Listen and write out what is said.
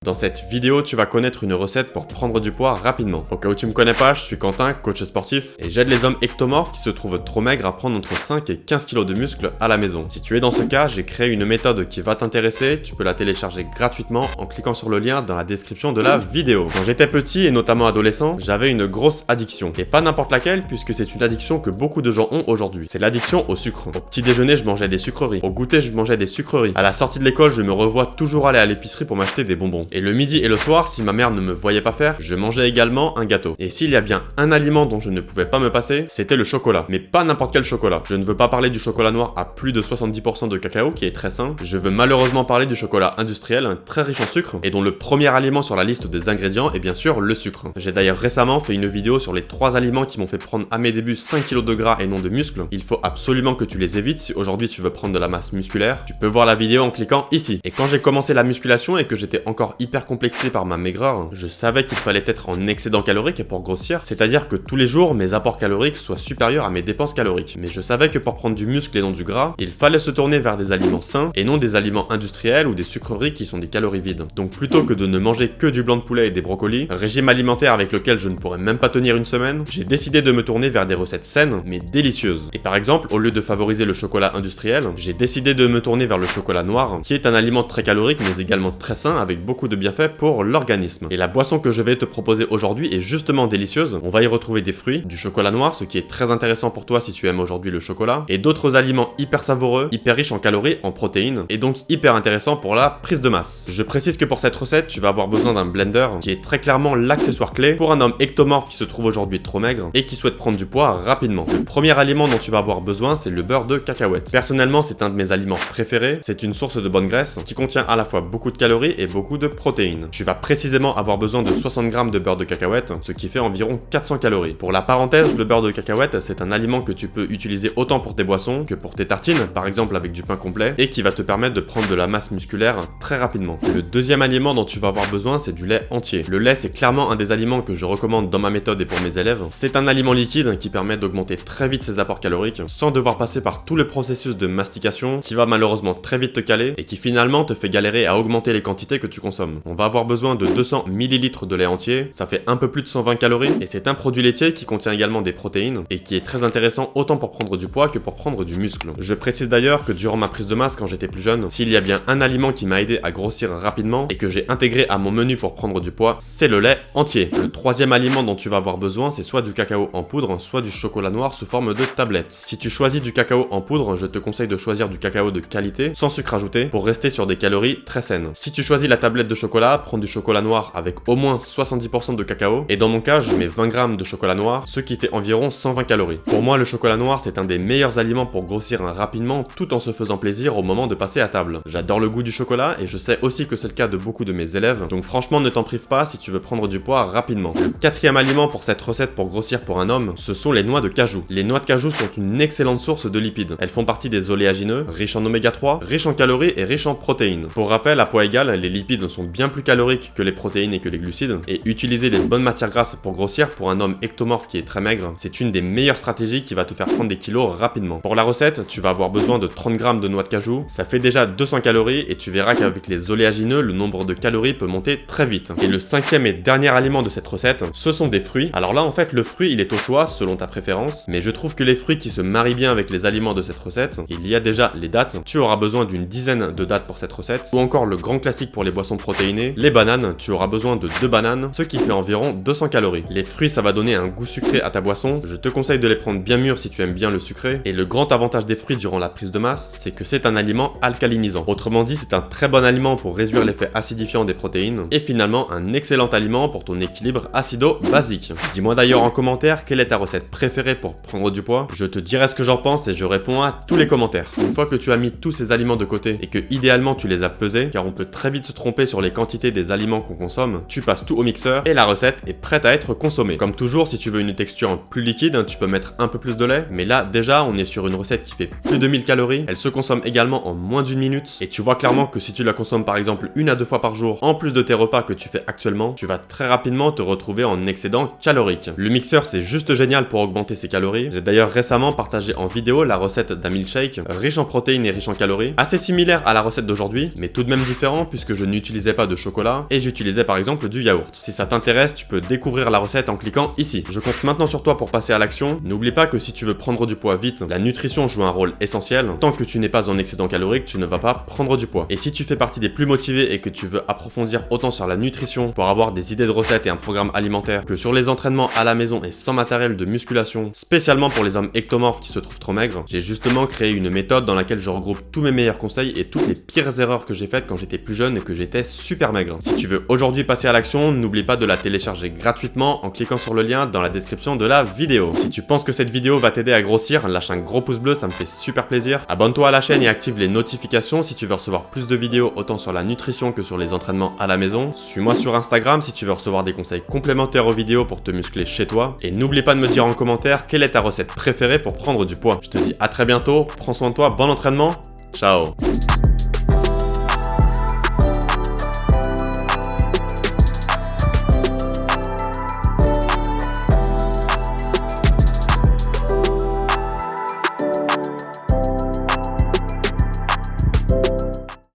Dans cette vidéo, tu vas connaître une recette pour prendre du poids rapidement. Au cas où tu me connais pas, je suis Quentin, coach sportif, et j'aide les hommes ectomorphes qui se trouvent trop maigres à prendre entre 5 et 15 kg de muscles à la maison. Si tu es dans ce cas, j'ai créé une méthode qui va t'intéresser, tu peux la télécharger gratuitement en cliquant sur le lien dans la description de la vidéo. Quand j'étais petit et notamment adolescent, j'avais une grosse addiction. Et pas n'importe laquelle, puisque c'est une addiction que beaucoup de gens ont aujourd'hui. C'est l'addiction au sucre. Au petit déjeuner, je mangeais des sucreries. Au goûter, je mangeais des sucreries. À la sortie de l'école, je me revois toujours aller à l'épicerie pour m'acheter des bonbons. Et le midi et le soir, si ma mère ne me voyait pas faire, je mangeais également un gâteau. Et s'il y a bien un aliment dont je ne pouvais pas me passer, c'était le chocolat. Mais pas n'importe quel chocolat. Je ne veux pas parler du chocolat noir à plus de 70% de cacao, qui est très sain. Je veux malheureusement parler du chocolat industriel, très riche en sucre, et dont le premier aliment sur la liste des ingrédients est bien sûr le sucre. J'ai d'ailleurs récemment fait une vidéo sur les 3 aliments qui m'ont fait prendre à mes débuts 5 kg de gras et non de muscles. Il faut absolument que tu les évites si aujourd'hui tu veux prendre de la masse musculaire. Tu peux voir la vidéo en cliquant ici. Et quand j'ai commencé la musculation et que j'étais encore hyper complexé par ma maigreur, je savais qu'il fallait être en excédent calorique pour grossir, c'est-à-dire que tous les jours mes apports caloriques soient supérieurs à mes dépenses caloriques. Mais je savais que pour prendre du muscle et non du gras, il fallait se tourner vers des aliments sains et non des aliments industriels ou des sucreries qui sont des calories vides. Donc plutôt que de ne manger que du blanc de poulet et des brocolis, régime alimentaire avec lequel je ne pourrais même pas tenir une semaine, j'ai décidé de me tourner vers des recettes saines mais délicieuses. Et par exemple, au lieu de favoriser le chocolat industriel, j'ai décidé de me tourner vers le chocolat noir, qui est un aliment très calorique mais également très sain avec beaucoup de bienfaits pour l'organisme. Et la boisson que je vais te proposer aujourd'hui est justement délicieuse. On va y retrouver des fruits, du chocolat noir, ce qui est très intéressant pour toi si tu aimes aujourd'hui le chocolat, et d'autres aliments hyper savoureux, hyper riches en calories, en protéines, et donc hyper intéressant pour la prise de masse. Je précise que pour cette recette, tu vas avoir besoin d'un blender, qui est très clairement l'accessoire clé pour un homme ectomorphe qui se trouve aujourd'hui trop maigre et qui souhaite prendre du poids rapidement. Le premier aliment dont tu vas avoir besoin, c'est le beurre de cacahuète. Personnellement, c'est un de mes aliments préférés, c'est une source de bonne graisse qui contient à la fois beaucoup de calories et beaucoup de protéines. Tu vas précisément avoir besoin de 60 g de beurre de cacahuète, ce qui fait environ 400 calories. Pour la parenthèse, le beurre de cacahuète, c'est un aliment que tu peux utiliser autant pour tes boissons que pour tes tartines, par exemple avec du pain complet, et qui va te permettre de prendre de la masse musculaire très rapidement. Le deuxième aliment dont tu vas avoir besoin, c'est du lait entier. Le lait, c'est clairement un des aliments que je recommande dans ma méthode et pour mes élèves. C'est un aliment liquide qui permet d'augmenter très vite ses apports caloriques, sans devoir passer par tout le processus de mastication, qui va malheureusement très vite te caler, et qui finalement te fait galérer à augmenter les quantités que tu consommes. On va avoir besoin de 200 ml de lait entier, ça fait un peu plus de 120 calories, et c'est un produit laitier qui contient également des protéines, et qui est très intéressant autant pour prendre du poids que pour prendre du muscle. Je précise d'ailleurs que durant ma prise de masse quand j'étais plus jeune, s'il y a bien un aliment qui m'a aidé à grossir rapidement, et que j'ai intégré à mon menu pour prendre du poids, c'est le lait entier. Le troisième aliment dont tu vas avoir besoin, c'est soit du cacao en poudre, soit du chocolat noir sous forme de tablette. Si tu choisis du cacao en poudre, je te conseille de choisir du cacao de qualité, sans sucre ajouté, pour rester sur des calories très saines. Si tu choisis la tablette de chocolat, prends du chocolat noir avec au moins 70% de cacao, et dans mon cas, je mets 20 g de chocolat noir, ce qui fait environ 120 calories. Pour moi, le chocolat noir, c'est un des meilleurs aliments pour grossir rapidement tout en se faisant plaisir au moment de passer à table. J'adore le goût du chocolat, et je sais aussi que c'est le cas de beaucoup de mes élèves, donc franchement, ne t'en prive pas si tu veux prendre du poids rapidement. Le quatrième aliment pour cette recette pour grossir pour un homme, ce sont les noix de cajou. Les noix de cajou sont une excellente source de lipides. Elles font partie des oléagineux, riches en oméga 3, riches en calories et riches en protéines. Pour rappel, à poids égal, les lipides sont bien plus caloriques que les protéines et que les glucides, et utiliser les bonnes matières grasses pour grossir pour un homme ectomorphe qui est très maigre, c'est une des meilleures stratégies qui va te faire prendre des kilos rapidement. Pour la recette, tu vas avoir besoin de 30 g de noix de cajou, ça fait déjà 200 calories, et tu verras qu'avec les oléagineux, le nombre de calories peut monter très vite. Et le cinquième et dernier aliment de cette recette, ce sont des fruits. Alors là, en fait, le fruit, il est au choix, selon ta préférence, mais je trouve que les fruits qui se marient bien avec les aliments de cette recette, il y a déjà les dattes, tu auras besoin d'une dizaine de dattes pour cette recette, ou encore le grand classique pour les boissons protéinées, les bananes, tu auras besoin de 2 bananes, ce qui fait environ 200 calories. Les fruits, ça va donner un goût sucré à ta boisson, je te conseille de les prendre bien mûrs si tu aimes bien le sucré, et le grand avantage des fruits durant la prise de masse, c'est que c'est un aliment alcalinisant. Autrement dit, c'est un très bon aliment pour réduire l'effet acidifiant des protéines, et finalement un excellent aliment pour ton équilibre acido-basique. Dis-moi d'ailleurs en commentaire quelle est ta recette préférée pour prendre du poids, je te dirai ce que j'en pense et je réponds à tous les commentaires. Une fois que tu as mis tous ces aliments de côté et que idéalement tu les as pesés, car on peut très vite se tromper sur les quantités des aliments qu'on consomme, tu passes tout au mixeur et la recette est prête à être consommée. Comme toujours, si tu veux une texture plus liquide, tu peux mettre un peu plus de lait, mais là déjà on est sur une recette qui fait plus de 1000 calories, elle se consomme également en moins d'1 minute, et tu vois clairement que si tu la consommes par exemple 1 à 2 fois par jour, en plus de tes repas que tu fais actuellement, tu vas très rapidement te retrouver en excédent calorique. Le mixeur, c'est juste génial pour augmenter ses calories. J'ai d'ailleurs récemment partagé en vidéo la recette d'un milkshake riche en protéines et riche en calories, assez similaire à la recette d'aujourd'hui, mais tout de même différent puisque je n'utilisais n'utilisais pas de chocolat et j'utilisais par exemple du yaourt. Si ça t'intéresse, tu peux découvrir la recette en cliquant ici. Je compte maintenant sur toi pour passer à l'action. N'oublie pas que si tu veux prendre du poids vite, la nutrition joue un rôle essentiel. Tant que tu n'es pas en excédent calorique, tu ne vas pas prendre du poids. Et si tu fais partie des plus motivés et que tu veux approfondir autant sur la nutrition pour avoir des idées de recettes et un programme alimentaire que sur les entraînements à la maison et sans matériel de musculation, spécialement pour les hommes ectomorphes qui se trouvent trop maigres, j'ai justement créé une méthode dans laquelle je regroupe tous mes meilleurs conseils et toutes les pires erreurs que j'ai faites quand j'étais plus jeune et que j'étais super maigre. Si tu veux aujourd'hui passer à l'action, n'oublie pas de la télécharger gratuitement en cliquant sur le lien dans la description de la vidéo. Si tu penses que cette vidéo va t'aider à grossir, lâche un gros pouce bleu, ça me fait super plaisir. Abonne-toi à la chaîne et active les notifications si tu veux recevoir plus de vidéos autant sur la nutrition que sur les entraînements à la maison. Suis-moi sur Instagram si tu veux recevoir des conseils complémentaires aux vidéos pour te muscler chez toi. Et n'oublie pas de me dire en commentaire quelle est ta recette préférée pour prendre du poids. Je te dis à très bientôt, prends soin de toi, bon entraînement, ciao.